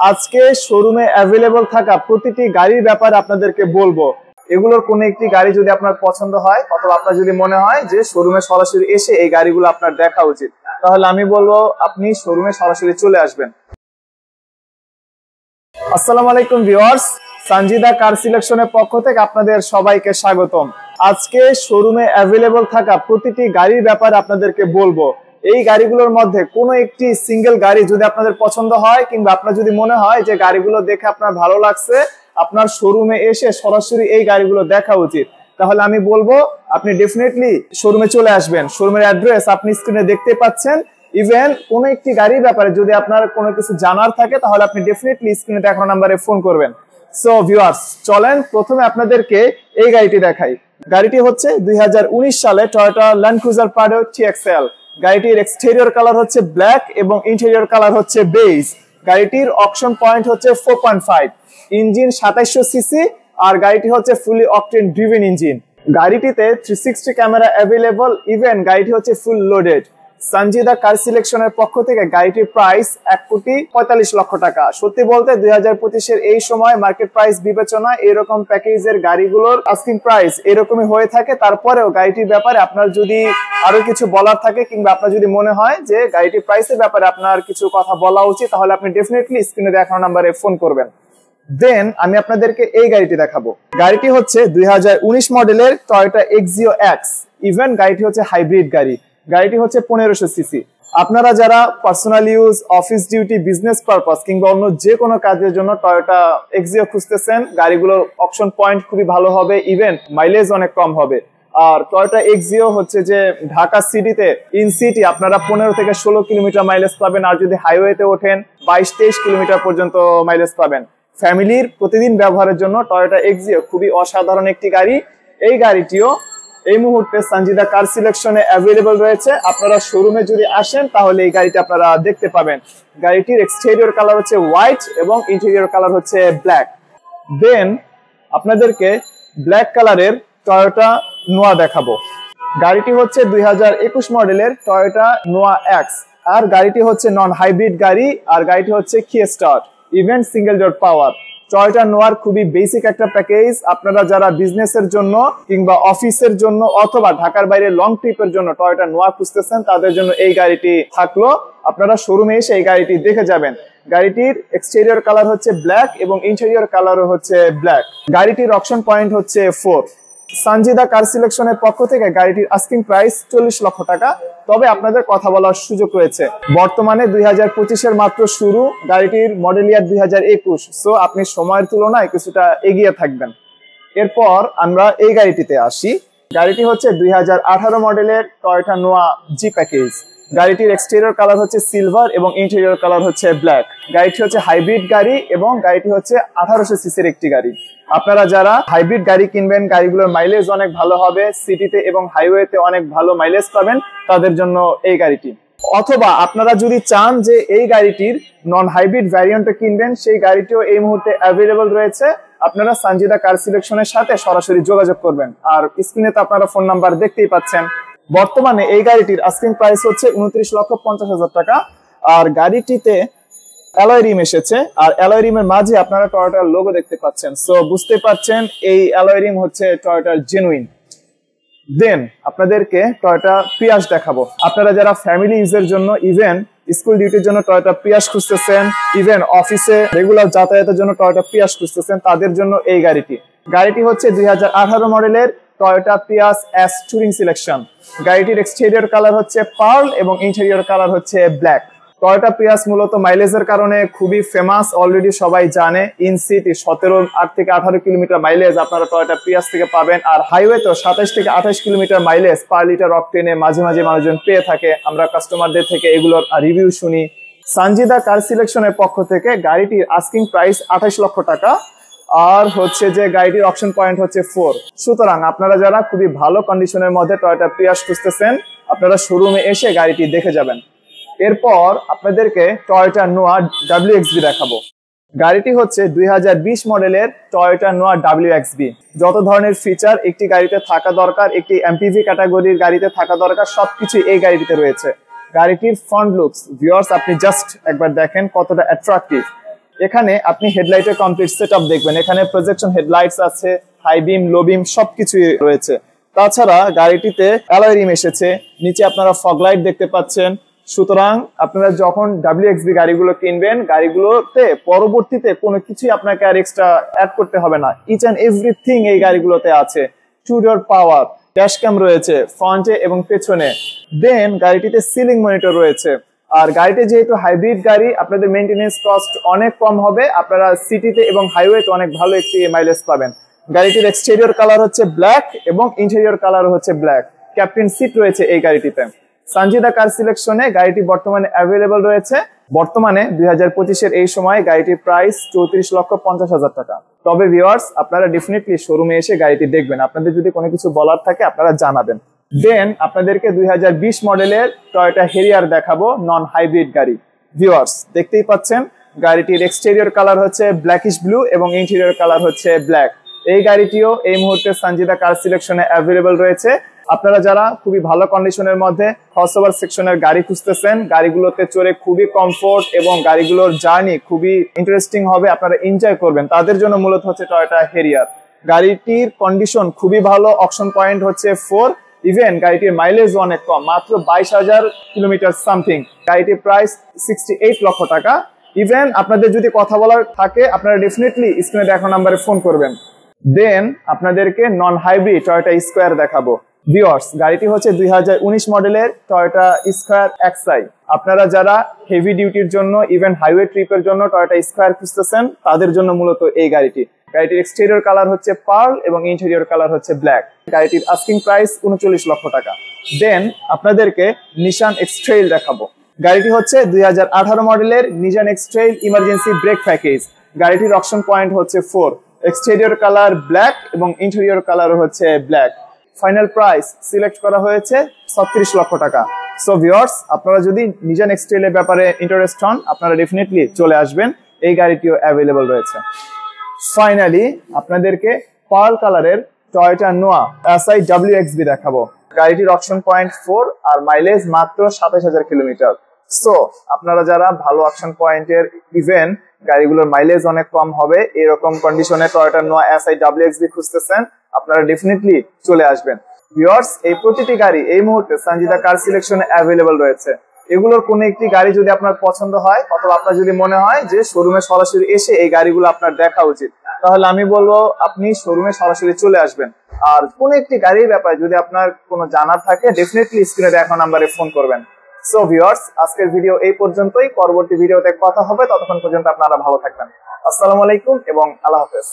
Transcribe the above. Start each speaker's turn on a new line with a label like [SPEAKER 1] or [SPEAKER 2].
[SPEAKER 1] আজকে শোরুমে অ্যাভেলেবল থাকা প্রতিটি গাড়ির ব্যাপারে আপনাদেরকে বলবো। এগুলোর কোনো একটি গাড়ি যদি আপনার পছন্দ হয় অথবা আপনার যদি মনে হয় যে শোরুমে সরাসরি এসে এই গাড়িগুলো আপনার দেখা উচিত, তাহলে আমি বলবো আপনি শোরুমে সরাসরি চলে আসবেন। আসসালামু আলাইকুম ভিউয়ার্স, সঞ্জিদা কার সিলেকশনের পক্ষ থেকে আপনাদের সবাইকে স্বাগতম। আজকে শোরুমে অ্যাভেলেবল থাকা প্রতিটি গাড়ির ব্যাপারে আপনাদেরকে বলবো। এই গাড়িগুলোর মধ্যে কোনো একটি সিঙ্গেল গাড়ি যদি আপনাদের পছন্দ হয় কিংবা আপনার যদি মনে হয় যে গাড়িগুলো দেখে আপনার ভালো লাগছে, আপনার শোরুমে এসে সরাসরি এই গাড়িগুলো দেখা উচিত, তাহলে আমি বলবো আপনি ডেফিনেটলি শোরুমে চলে আসবেন। শোরুমের অ্যাড্রেস আপনি স্ক্রিনে দেখতে পাচ্ছেন। ইভেন কোনো একটি গাড়ির ব্যাপারে যদি আপনার কোনো কিছু জানার থাকে তাহলে আপনি ডেফিনেটলি স্ক্রিনে দেখানো নাম্বারে ফোন করবেন। সো ভিউয়ার্স, চলেন প্রথমে আপনাদেরকে এই গাড়িটি দেখাই। গাড়িটি হচ্ছে 2019 সালে Toyota Land Cruiser Prado TXL। গাড়িটির এক্সটেরিয়র কালার হচ্ছে ব্ল্যাক এবং ইন্টেরিয়র কালার হচ্ছে বেজ। গাড়িটির অকশন পয়েন্ট হচ্ছে 4.5, ইঞ্জিন 2700 সিসি, আর গাড়িটি হচ্ছে ফুলি অকটেন ড্রিভেন ইঞ্জিন। গাড়িটিতে 360 ক্যামেরা অ্যাভেলেবল, ইভেন গাড়িটি হচ্ছে ফুল লোডেড। সঞ্জিদা কার সিলেকশনের পক্ষ থেকে গাড়িটির প্রাইস 1,45,00,000 টাকা। সত্যি বলতে 2025-এর এই সময় মার্কেট প্রাইস বিবেচনা এরকম প্যাকেজের গাড়িগুলোর আস্কিং প্রাইস এরকমই হয়ে থাকে। তারপরেও গাড়িটির ব্যাপারে আপনার যদি আরো কিছু বলার থাকে কিংবা আপনার যদি মনে হয় যে গাড়িটির প্রাইসের ব্যাপারে আপনার কিছু কথা বলা উচিত, তাহলে আপনি ডেফিনেটলি স্ক্রিনে দেখানো নাম্বারে ফোন করবেন। দেন আমি আপনাদেরকে এই গাড়িটি দেখাবো। গাড়িটি হচ্ছে 2019 মডেলের টয়োটা এক্সিও এক্স। ইভেন গাড়িটি হচ্ছে হাইব্রিড গাড়ি। গাড়িটি হচ্ছে 1500 সিসি। আপনারা যারা personal use, office duty, business purpose কিংবা অন্য যে কোনো কাজের জন্য টয়োটা এক্সিও খুঁজতেছেন, গাড়িগুলোর অপশন পয়েন্ট খুবই ভালো হবে, ইভেন মাইলেজ অনেক কম হবে। আর টয়োটা এক্সিও হচ্ছে যে ঢাকা সিটিতে ইন সিটি আপনারা 15 থেকে 16 কিলোমিটার মাইলেজ পাবেন, আর যদি হাইওয়েতে ওঠেন 22-23 কিলোমিটার পর্যন্ত মাইলেজ পাবেন। ফ্যামিলির প্রতিদিন ব্যবহারের জন্য টয়োটা এক্সিও খুবই অসাধারণ একটি গাড়ি। এই গাড়িটিও এই মুহূর্তে সঞ্জিদা কার সিলেকশনে অ্যাভেলেবল রয়েছে। আপনারা শোরুমে যদি আসেন তাহলে এই গাড়িটা আপনারা দেখতে পাবেন। গাড়িটির এক্সটেরিয়র কালার হচ্ছে হোয়াইট এবং ইন্টেরিয়র কালার হচ্ছে ব্ল্যাক। দেন আপনাদেরকে ব্ল্যাক কালারের টয়োটা নোয়া দেখাবো। গাড়িটি হচ্ছে 2021 মডেলের টয়োটা নোয়া এক্স, আর গাড়িটি হচ্ছে নন হাইব্রিড গাড়ি, আর গাড়িটি হচ্ছে কিস্টার, ইভেন সিঙ্গেল ডোর পাওয়ার। টয়োটা নোয়ার খুবই বেসিক একটা প্যাকেজ। আপনারা যারা বিজনেসের জন্য কিংবা অফিসের জন্য অথবা ঢাকার বাইরে লং ট্রিপের জন্য টয়োটা নোয়া খুঁজতেছেন, তাদের জন্য এই গাড়িটি থাকলো। আপনারা শোরুমে এসে এই গাড়িটি দেখে যাবেন। গাড়িটির এক্সটেরিয়র কালার হচ্ছে ব্ল্যাক এবং ইন্টেরিয়র কালারও হচ্ছে ব্ল্যাক। গাড়িটির অকশন পয়েন্ট হচ্ছে 4। সঞ্জিদা কার সিলেকশনের পক্ষ থেকে গাড়িটির আস্কিং প্রাইস 40 লক্ষ টাকা। তবে আপনাদের কথা বলার সুযোগ রয়েছে। বর্তমানে 2025-এর মাত্র শুরু, গাড়িটির মডেল ইয়ার 2021। সো আপনি সময়ের তুলনায় কিছুটা এগিয়ে থাকবেন। এরপর আমরা এই গাড়িটিতে আসি। গাড়িটি হচ্ছে 2018 মডেলের টয়োটা নোয়া জি প্যাকেজ। গাড়িটির এক্সটেরিয়র কালার হচ্ছে সিলভার এবং ইন্টেরিয়র কালার হচ্ছে ব্ল্যাক। গাড়িটি হচ্ছে হাইব্রিড গাড়ি এবং গাড়িটি হচ্ছে 1800 সিসির একটি গাড়ি। আপনারা যারা হাইব্রিড গাড়ি কিনবেন, গাড়িগুলোর মাইলেজ অনেক ভালো হবে, সিটিতে এবং হাইওয়েতে অনেক ভালো মাইলেজ পাবেন, তাদের জন্য এই গাড়িটি। অথবা আপনারা যদি চান যে এই গাড়িটির নন হাইব্রিড ভ্যারিয়েন্টটা কিনবেন, সেই গাড়িটিও এই মুহূর্তে অ্যাভেলেবল রয়েছে। আপনারা সঞ্জিদা কার সিলেকশনের সাথে সরাসরি যোগাযোগ করবেন। আর স্ক্রিনে তো আপনারা ফোন নাম্বার দেখতেই পাচ্ছেন। বর্তমানে এই গাড়িটির আস্কিং প্রাইস হচ্ছে 29,50,000 টাকা। আর গাড়িটিতে অ্যালয় রিম এসেছে, আর অ্যালয় রিমের মাঝে আপনারা টয়োটার লোগো দেখতে পাচ্ছেন। সো বুঝতে পারছেন এই অ্যালয় রিম হচ্ছে টয়োটার জেনুইন। দেন আপনাদেরকে টয়োটা প্রিয়াস দেখাবো। আপনারা যারা ফ্যামিলি ইউজের জন্য, ইভেন স্কুল ডিউটির জন্য টয়োটা প্রিয়াস খুঁজতেছেন, ইভেন অফিসে রেগুলার যাতায়াতের জন্য টয়োটা প্রিয়াস খুঁজতেছেন, তাদের জন্য এই গাড়িটি। গাড়িটি হচ্ছে 2018 মডেলের Toyota Prius S Touring selection. গাড়িটির এক্সটেরিয়র কালার হচ্ছে পার্ল এবং ইন্টেরিয়র কালার হচ্ছে ব্ল্যাক। টয়োটা প্রিয়াস মূলত মাইলেজের কারণে খুবই ফেমাস, অলরেডি সবাই জানে। ইন সিটি 8 থেকে 18 কিলোমিটার মাইলেজ আপনারা টয়োটা প্রিয়াস থেকে পাবেন, আর হাইওয়েতেও 27 থেকে 28 কিলোমিটার মাইলেজ পার লিটার অকটেনে মাঝে মাঝে মানুষজন পেয়ে থাকে। আমরা কাস্টমারদের থেকে এগুলোর রিভিউ শুনি। সঞ্জিদা কার সিলেকশনের পক্ষ থেকে গাড়িটির আস্কিং প্রাইস 28 লক্ষ টাকা, আর হচ্ছে যে গাড়িটির অপশন পয়েন্ট হচ্ছে 4। সুতরাং আপনারা যারা খুবই ভালো কন্ডিশনের মধ্যে টয়োটা প্রিয়াস খুঁজতেছেন, আপনারা শোরুমে এসে গাড়িটি দেখে যাবেন। এরপর আপনাদেরকে টয়োটা নোয়া WXB দেখাবো। গাড়িটি হচ্ছে 2020 মডেলের টয়োটা নোয়া WXB। যত ধরনের ফিচার একটি গাড়িতে থাকা দরকার, একটি এমপিভি ক্যাটাগরির গাড়িতে থাকা দরকার, সবকিছু এই গাড়িটিতে রয়েছে। গাড়িটির ফ্রন্ট লুকস ভিউয়ার্স আপনি জাস্ট একবার দেখেন কতটা অ্যাট্রাকটিভ। এখানে আপনি হেডলাইটের কমপ্লিট সেটআপ দেখবেন। এখানে প্রজেকশন হেডলাইটস আছে, হাই বিম, লো বিম সবকিছুই রয়েছে। তাছাড়া গাড়িটিতে অ্যালয় রিম এসেছে, নিচে আপনারা ফগ লাইট দেখতে পাচ্ছেন। সুতরাং আপনারা যখন WXB গাড়িগুলো কিনবেন, গাড়িগুলোতে পরবর্তীতে কোনো কিছুই আপনাকে আর এক্সট্রা অ্যাড করতে হবে না। ইচ অ্যান্ড এভরিথিং এই গাড়িগুলোতে আছে। 2 ডোর পাওয়ার, ড্যাশ ক্যাম রয়েছে ফ্রন্টে এবং পেছনে। দেন গাড়িটিতে সিলিং মনিটর রয়েছে। আর গাড়িটি যেহেতু হাইব্রিড গাড়ি, আপনাদের মেইনটেনেন্স কস্ট অনেক কম হবে। আপনারা সিটিতে এবং হাইওয়েতে অনেক ভালো একটি মাইলেজ পাবেন। গাড়িটির এক্সটেরিয়র কালার হচ্ছে ব্ল্যাক এবং ইন্টেরিয়র কালার হচ্ছে ব্ল্যাক। ক্যাপ্টেন সিট রয়েছে এই গাড়িটিতে। সঞ্জিদা কার সিলেকশনে গাড়িটি বর্তমানে অ্যাভেলেবল রয়েছে। বর্তমানে 2025-এর এই সময় গাড়িটির প্রাইস 34,50,000 টাকা। তবে ভিউয়ার্স, আপনারা ডেফিনেটলি শোরুমে এসে গাড়িটি দেখবেন। আপনাদের যদি কোনো কিছু বলার থাকে আপনারা জানাবেন। দেন আপনাদেরকে 2020 মডেলের টয়োটা হেরিয়ার দেখাবো, নন হাইব্রিড গাড়ি। ভিউয়ার্স, দেখতেই পাচ্ছেন গাড়িটির এক্সটেরিয়র কালার হচ্ছে ব্ল্যাকিশ ব্লু এবং ইন্টেরিয়র কালার হচ্ছে ব্ল্যাক। এই গাড়িটিও এই মুহূর্তে সঞ্জিদা কার সিলেকশনে অ্যাভেলেবল রয়েছে। আপনারা যারা খুবই ভালো কন্ডিশনের মধ্যে ক্রসওভার সেকশনের গাড়ি খুঁজতেছেন, গাড়িগুলোতে চড়ে খুবই কমফোর্ট এবং গাড়িগুলোর জার্নি খুবই ইন্টারেস্টিং হবে, আপনারা এনজয় করবেন, তাদের জন্য মূলত হচ্ছে টয়োটা হেরিয়ার। গাড়িটির কন্ডিশন খুবই ভালো, অকশন পয়েন্ট হচ্ছে 4। ইভেন গাড়িটির মাইলেজ অনেক কম, মাত্র 22,000 কিলোমিটার সামথিং। গাড়িটির প্রাইস 68 লক্ষ টাকা। ইভেন আপনাদের যদি কথা বলার থাকে আপনারা ডেফিনেটলি স্ক্রিনে দেখা নাম্বারে ফোন করবেন। দেন আপনাদেরকে নন হাইব্রিড টয়োটা স্কোয়ার দেখাবো। ভিউয়ার্স, গাড়িটি হচ্ছে 2019 মডেলের টয়োটা স্কোয়ার এক্সআই। আপনারা যারা হেভি ডিউটির জন্য, ইভেন হাইওয়ে ট্রিপের জন্য টয়োটা স্কোয়ার খুঁজতেছেন, তাদের জন্য মূলত এই গাড়িটি। গাড়িটির এক্সটেরিয়র কালার হচ্ছে পার্ল এবং ইন্টেরিয়র কালার হচ্ছে ব্ল্যাক। গাড়িটির আস্কিং প্রাইস 39 লক্ষ টাকা। দেন আপনাদেরকে নিশান এক্সট্রেইল দেখাবো। গাড়িটি হচ্ছে 2018 মডেলের নিশান এক্সট্রেইল ইমার্জেন্সি ব্রেক প্যাকেজ। গাড়িটির অকশন পয়েন্ট হচ্ছে 4। এক্সটেরিয়র কালার ব্ল্যাক এবং ইন্টেরিয়র কালার হচ্ছে ব্ল্যাক। ফাইনাল প্রাইস সিলেক্ট করা হয়েছে 36 লক্ষ টাকা। সো ভিউয়ার্স, আপনারা যদি নিশান এক্সট্রেইলের ব্যাপারে ইন্টারেস্ট হন, আপনারা ডেফিনেটলি চলে আসবেন। এই গাড়িটিও অ্যাভেলেবল রয়েছে। ফাইনালি আপনাদেরকে পার্ল কালারের টয়োটা নোয়া এসআই WXB দেখাবো। গাড়িটির অকশন পয়েন্ট 4 আর মাইলেজ মাত্র 27,000 কিলোমিটার। সো আপনারা যারা ভালো অকশন পয়েন্টের, ইভেন গাড়িগুলোর মাইলেজ অনেক কম হবে, এরকম কন্ডিশনে টয়োটা নোয়া এসআই WXB খুঁজতেছেন, আপনারা ডেফিনেটলি চলে আসবেন। ভিউয়ার্স, এই প্রতিটি গাড়ি এই মুহূর্তে সঞ্জিদা কার সিলেকশনে অ্যাভেলেবল রয়েছে। এগুলোর কোনো একটি গাড়ি যদি আপনার পছন্দ হয়, অথবা আপনার যদি মনে হয় যে শোরুমে সরাসরি এসে এই গাড়িগুলো আপনার দেখা উচিত, তাহলে আমি বলবো আপনি শোরুমে সরাসরি চলে আসবেন। আর কোনো একটি গাড়ির ব্যাপারে যদি আপনার কোনো জানার থাকে, ডেফিনেটলি স্ক্রিনে দেখা নাম্বারে ফোন করবেন। সো ভিউয়ার্স, আজকের ভিডিও এই পর্যন্তই। পরবর্তী ভিডিওতে কথা হবে, ততক্ষণ পর্যন্ত আপনারা ভালো থাকবেন। আসসালামু আলাইকুম এবং আল্লাহ হাফেজ।